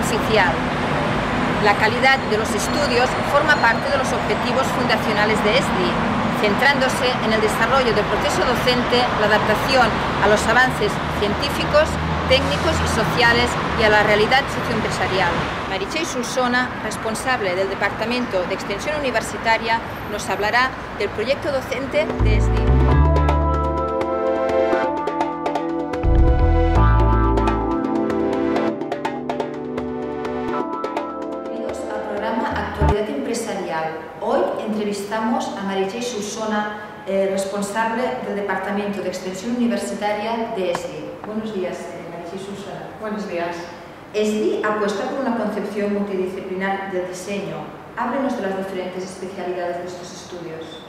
oficial. La calidad de los estudios forma parte de los objetivos fundacionales de ESDI, centrándose en el desarrollo del proceso docente, la adaptación a los avances científicos, técnicos y sociales y a la realidad socioempresarial. Meritxell Solsona, responsable del Departamento de Extensión Universitaria, nos hablará del proyecto docente de ESDI. Bienvenidos al programa Actualidad Empresarial. Hoy entrevistamos a Meritxell Solsona, responsable del Departamento de Extensión Universitaria de ESDI. Buenos días, Meritxell Solsona. Buenos días. ESDI apuesta por una concepción multidisciplinar del diseño. Háblenos de las diferentes especialidades de estos estudios.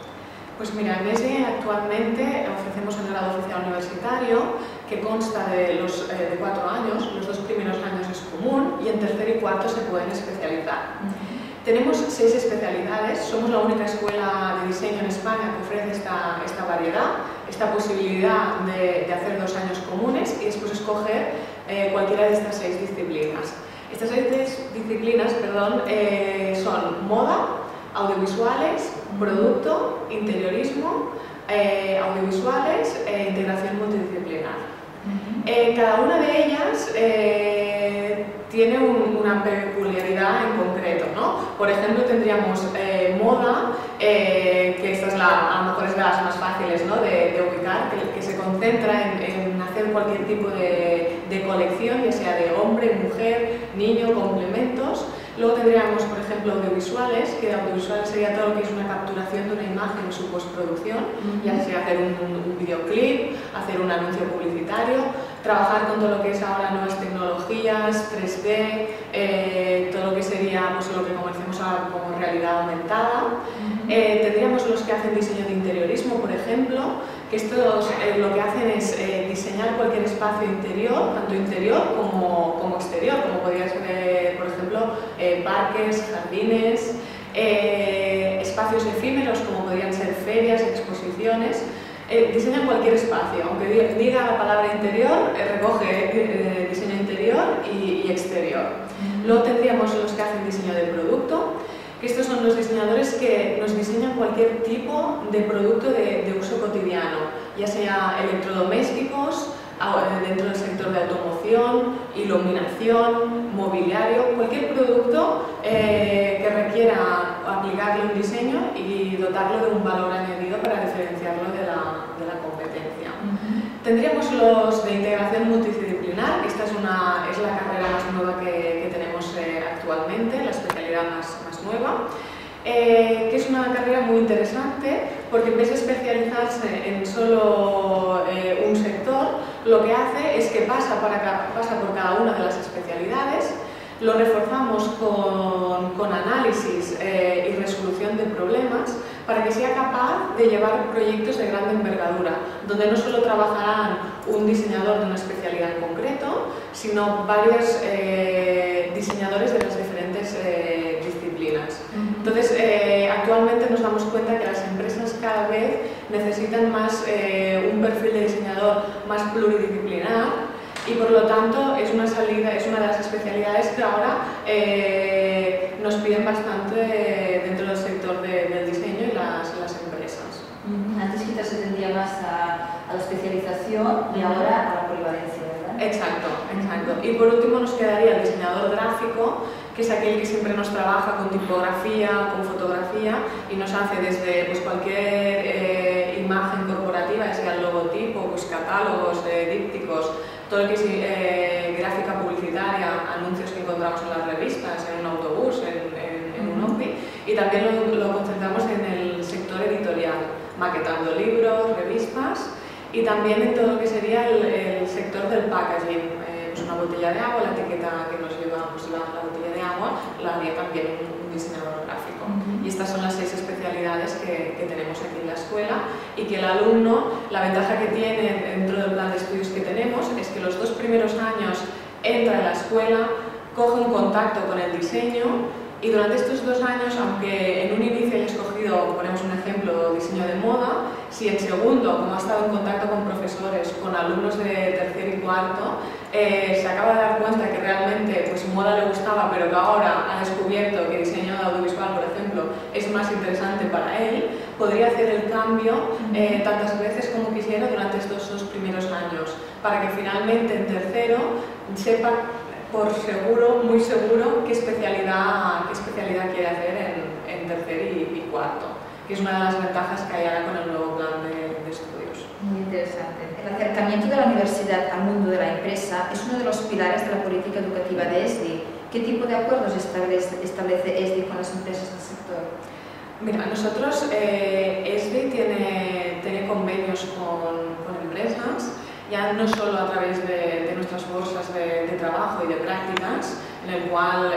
Pues mira, en ESDI actualmente ofrecemos el grado oficial universitario, que consta de 4 años. Los 2 primeros años es común y en tercer y cuarto se pueden especializar. Tenemos 6 especialidades, somos la única escuela de diseño en España que ofrece esta variedad, esta posibilidad de hacer 2 años comunes y después escoger cualquiera de estas 6 disciplinas. Estas 6 disciplinas son moda, audiovisuales, producto, interiorismo, audiovisuales e integración multidisciplinar. Cada una de ellas tiene una peculiaridad en concreto, ¿no? Por ejemplo, tendríamos moda, que esta a lo mejor es de las más fáciles, ¿no?, de ubicar, que se concentra en hacer cualquier tipo de colección, ya sea de hombre, mujer, niño, complementos. Luego tendríamos, por ejemplo, audiovisuales, que audiovisual sería todo lo que es una capturación de una imagen en su postproducción, ya sea hacer un videoclip, hacer un anuncio publicitario, trabajar con todo lo que es ahora nuevas tecnologías, 3D, todo lo que sería pues, lo que conocemos ahora como realidad aumentada. Tendríamos los que hacen diseño de interiorismo, por ejemplo, que estos lo que hacen es diseñar cualquier espacio interior, tanto interior como exterior, como podría ser, por ejemplo, parques, jardines, espacios efímeros como podrían ser ferias, exposiciones. Diseñan cualquier espacio, aunque diga la palabra interior, recoge diseño interior y exterior. Luego tendríamos los que hacen diseño de producto, que estos son los diseñadores que nos diseñan cualquier tipo de producto de uso cotidiano, ya sea electrodomésticos, dentro del sector de automoción, iluminación, mobiliario, cualquier producto que requiera aplicarle un diseño y dotarlo de un valor añadido para diferenciarlo de la competencia. Tendríamos los de integración multidisciplinar, esta es la carrera más nueva que tenemos actualmente, la especialidad más nueva, que es una carrera muy interesante porque en vez de especializarse en solo un sector, lo que hace es que pasa por cada una de las especialidades, lo reforzamos con análisis y resolución de problemas para que sea capaz de llevar proyectos de gran envergadura, donde no solo trabajarán un diseñador de una especialidad en concreto, sino varios diseñadores de las diferentes disciplinas. Entonces, actualmente nos damos cuenta que las empresas cada vez necesitan más un perfil de diseñador más pluridisciplinar y por lo tanto es una de las especialidades que ahora nos piden bastante dentro del sector del diseño y las empresas. Antes quizás se tendía más a la especialización y ahora a la polivalencia, ¿verdad? Exacto. Y por último nos quedaría el diseñador gráfico, que es aquel que siempre nos trabaja con tipografía, con fotografía y nos hace desde pues, cualquier imagen corporativa, ya sea el logotipo, pues, catálogos, dípticos, todo lo que es gráfica publicitaria, anuncios que encontramos en las revistas, en un autobús, en un OMPI, y también lo concentramos en el sector editorial, maquetando libros, revistas, y también en todo lo que sería el sector del packaging, pues una botella de agua, la etiqueta que nos lleva pues, la botella de agua, la haría también un diseñador gráfico. Y estas son las 6 especialidades que tenemos aquí en la escuela y que el alumno, la ventaja que tiene dentro del plan de estudios que tenemos es que los 2 primeros años entra a la escuela, coge un contacto con el diseño y durante estos 2 años, aunque en un inicio haya escogido, ponemos un ejemplo, diseño de moda, si en segundo, como ha estado en contacto con profesores, con alumnos de tercer y cuarto, se acaba de dar cuenta que realmente pues, moda le gustaba, pero que ahora ha descubierto que diseño audiovisual, por ejemplo, es más interesante para él, podría hacer el cambio tantas veces como quisiera durante estos 2 primeros años, para que finalmente en tercero sepa por seguro, muy seguro, qué especialidad quiere hacer en tercer y cuarto, que es una de las ventajas que hay ahora con el nuevo plan de estudios. Muy interesante. El acercamiento de la universidad al mundo de la empresa es uno de los pilares de la política educativa de ESDI. ¿Qué tipo de acuerdos establece ESDI con las empresas del sector? Mira, nosotros, ESDI tiene convenios con empresas, ya no solo a través de nuestras bolsas de trabajo y de prácticas, en el cual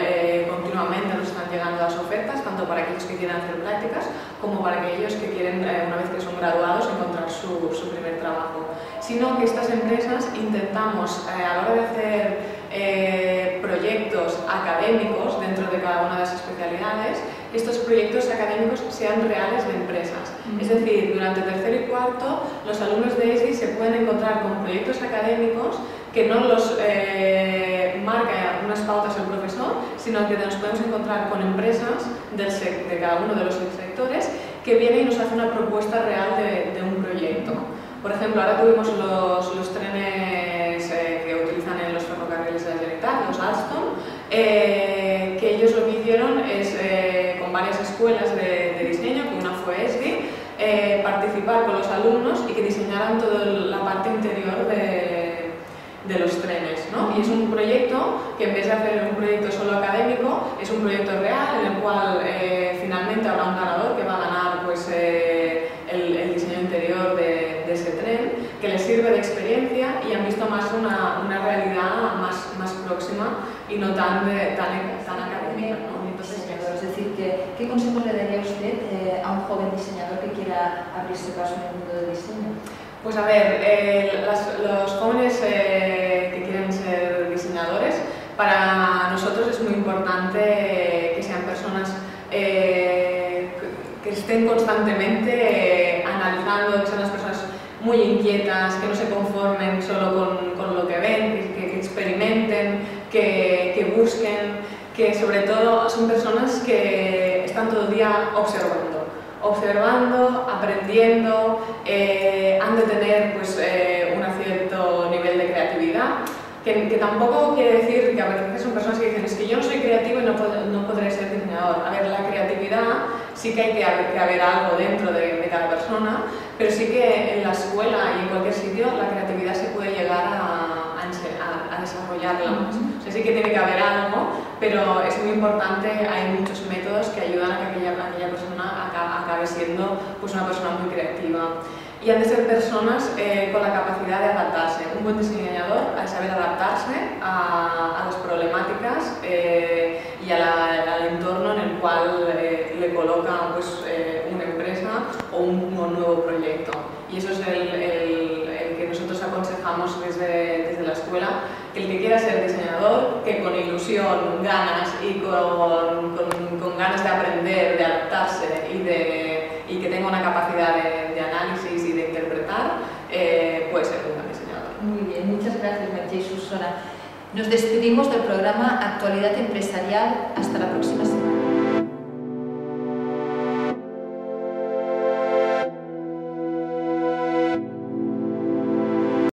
continuamente nos están llegando las ofertas, tanto para aquellos que quieren hacer prácticas como para aquellos que quieren, una vez que son graduados, encontrar su primer trabajo, sino que estas empresas intentamos, a la hora de hacer proyectos académicos dentro de cada una de las especialidades, estos proyectos académicos sean reales de empresas. Es decir, durante tercero y cuarto, los alumnos de ESDI se pueden encontrar con proyectos académicos que no los marca unas pautas el profesor, sino que nos podemos encontrar con empresas de cada uno de los sectores que vienen y nos hacen una propuesta real de un proyecto. Por ejemplo, ahora tuvimos los trenes que utilizan en los ferrocarriles de la Generalitat, los Alstom, que ellos lo que hicieron es, con varias escuelas de diseño, que una fue ESDI, participar con los alumnos y que diseñaran toda la parte interior de los trenes, ¿no? Y es un proyecto que en vez de hacer un proyecto solo académico, es un proyecto real en el cual finalmente habrá un ganador que va a ganar pues, el diseño interior de ese tren, que les sirve de experiencia y han visto más una realidad más próxima y no tan académica, ¿no? Es decir, ¿qué consejos le daría usted a un joven diseñador que quiera abrirse paso en el mundo del diseño? Pues a ver, los jóvenes que quieren ser diseñadores, para nosotros es muy importante que sean personas que estén constantemente analizando, que sean las personas muy inquietas, que no se conformen solo con lo que ven, que experimenten, que busquen, que sobre todo son personas que están todo el día observando, aprendiendo, han de tener pues, un cierto nivel de creatividad, que tampoco quiere decir que a veces son personas que dicen es que yo no soy creativo y no podré ser diseñador. A ver, la creatividad sí que hay que haber algo dentro de cada persona, pero sí que en la escuela y en cualquier sitio la creatividad se puede llegar a desarrollarla. O sea, sí que tiene que haber algo, pero es muy importante, hay muchos métodos que ayudan a que aquella persona acabe siendo pues, una persona muy creativa. Y han de ser personas con la capacidad de adaptarse. Un buen diseñador ha de saber adaptarse a las problemáticas y al entorno en el cual le coloca pues, una empresa o un nuevo proyecto. Y eso es el que nosotros aconsejamos desde la escuela, que el que quiera ser diseñador, que con ilusión, ganas y con ganas de aprender, de adaptarse y que tenga una capacidad de análisis y de interpretar, puede ser un gran diseñador. Muy bien, muchas gracias, Meritxell y Susana. Nos despedimos del programa Actualidad Empresarial. Hasta la próxima semana.